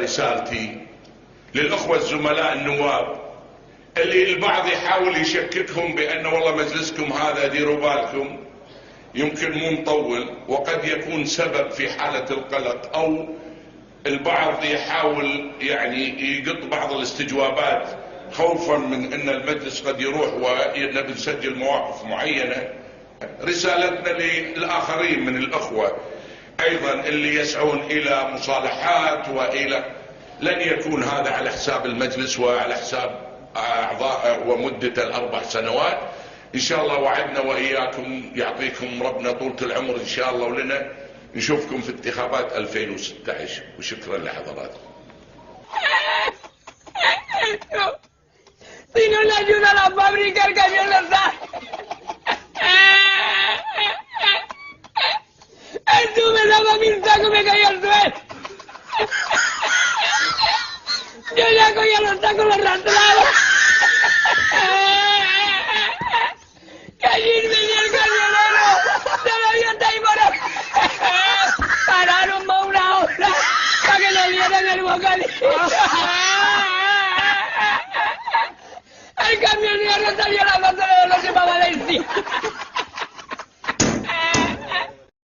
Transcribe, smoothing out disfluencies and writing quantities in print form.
رسالتي للأخوة الزملاء النواب اللي البعض يحاول يشككهم بأن والله مجلسكم هذا ديروا بالكم يمكن مو مطول وقد يكون سبب في حالة القلق، أو البعض يحاول يعني يقط بعض الاستجوابات خوفا من أن المجلس قد يروح ونبي نسجل مواقف معينة. رسالتنا للآخرين من الأخوة أيضا اللي يسعون إلى مصالحات لن يكون هذا على حساب المجلس وعلى حساب أعضاء ومدة ال4 سنوات. إن شاء الله وعدنا وإياكم يعطيكم ربنا طولة العمر إن شاء الله، ولنا نشوفكم في انتخابات 2016. وشكرا لحضراتكم. Si no le ayuda a la fábrica, el camión no sale. Estuve daba mi saco, me caí al suelo. Yo ya cogía los sacos, los arrastraba. Callín venía el camionero, se lo vio hasta ahí por ahí. Pararon más una hora para que le dieran el bocadillo. El camionero salió a la pasada de los de Valencia.